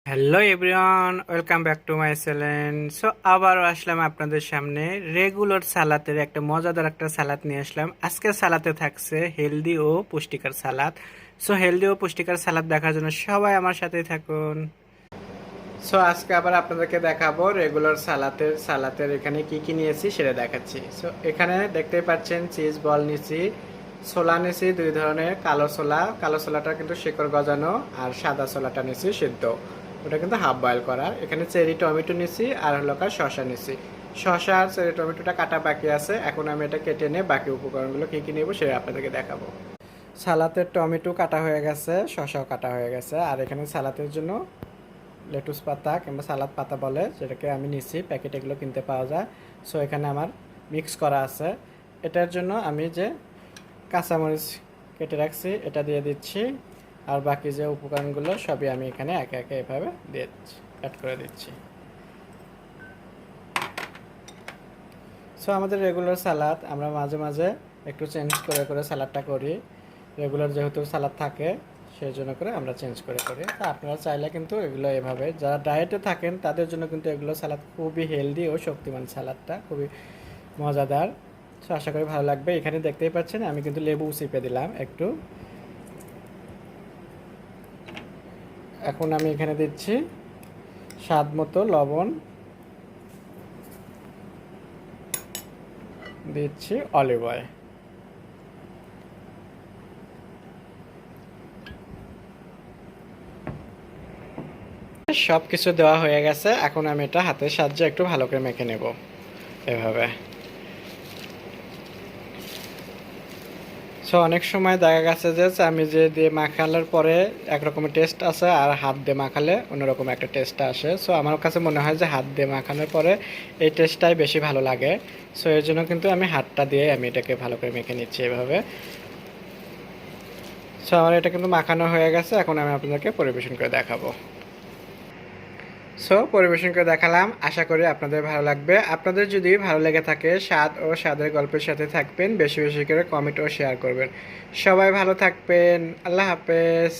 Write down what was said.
Hello everyone, welcome back to my channel. So আবারও আসলাম আপনাদের সামনে রেগুলার সালাতের একটা মজাদার একটা সালাদ নিয়ে আসলাম। আজকের সালাতে থাকছে হেলদি ও পুষ্টিকর সালাদ। সো হেলদি ও পুষ্টিকর সালাদ দেখার জন্য সবাই আমার সাথেই থাকুন। সো আজকে আবার আপনাদেরকে দেখাবো রেগুলার সালাতের এখানে কি কি নিয়েছি সেটা দেখাচ্ছি। সো এখানে দেখতেই পাচ্ছেন চিজ বল নিয়েছি, ছোলা নিয়েছি দুই ধরনের, কালো ছোলাটা কিন্তু শিকড় গজানো, আর সাদা ছোলাটা নিয়েছি সিদ্ধ, ওটা কিন্তু হাফ বয়েল করা। এখানে চেরি টমেটো নিয়েছি আর হলো শসা নিয়েছি। শসা আর চেরি টমেটোটা কাটা বাকি আছে, এখন আমি এটা কেটে নিয়ে বাকি উপকরণগুলো কি কি নেব সেটা আপনাদেরকে দেখাবো। সালাতের টমেটো কাটা হয়ে গেছে, শসাও কাটা হয়ে গেছে, আর এখানে সালাতের জন্য লেটুস পাতা কিংবা সালাদ পাতা বলে, যেটাকে আমি নিচ্ছি, প্যাকেট এগুলো কিনতে পাওয়া যায়। সো এখানে আমার মিক্স করা আছে। এটার জন্য আমি যে কাঁচামরিচ কেটে রাখছি এটা দিয়ে দিচ্ছি, আর বাকি যে উপকরণগুলো সবই আমি এখানে একে একে এভাবে দিয়ে দিচ্ছি, অ্যাড করে দিচ্ছি। সো আমাদের রেগুলার সালাদ আমরা মাঝে মাঝে একটু চেঞ্জ করে করে সালাদটা করি। রেগুলার যেহেতু সালাদ থাকে সেই জন্য করে আমরা চেঞ্জ করে করি। তা আপনারা চাইলে কিন্তু এগুলো এভাবে, যারা ডায়েটে থাকেন তাদের জন্য কিন্তু এগুলো সালাদ খুবই হেলদি ও শক্তিমান, সালাদটা খুবই মজাদার। সো আশা করি ভালো লাগবে। এখানে দেখতেই পাচ্ছেন আমি কিন্তু লেবু চিপে দিলাম একটু। এখন আমি এখানে দিচ্ছি স্বাদ মতো লবণ, দিচ্ছি অলিভ অয়েল। সব কিছু দেওয়া হয়ে গেছে, এখন আমি এটা হাতের সাহায্যে একটু ভালো করে মেখে নেব এভাবে। সো অনেক সময় দেখা গেছে যে আমি যে দিয়ে মাখানোর পরে একরকমের টেস্ট আছে, আর হাত দিয়ে মাখালে অন্যরকম একটা টেস্ট আসে। সো আমার কাছে মনে হয় যে হাত দিয়ে মাখানোর পরে এই টেস্টটাই বেশি ভালো লাগে। সো এর জন্য কিন্তু আমি হাতটা দিয়ে আমি এটাকে ভালো করে মেখে নিচ্ছি এভাবে। সো আমার এটা কিন্তু মাখানো হয়ে গেছে, এখন আমি আপনাদেরকে পরিবেশন করে দেখাবো। সো পরিবেশন করে দেখালাম, আশা করি আপনাদের ভালো লাগবে। আপনাদের যদি ভালো লেগে থাকে, স্বাদ ও স্বাদের গল্পের সাথে থাকবেন, বেশি বেশি করে কমেন্ট ও শেয়ার করবেন। সবাই ভালো থাকবেন, আল্লাহ হাফেজ।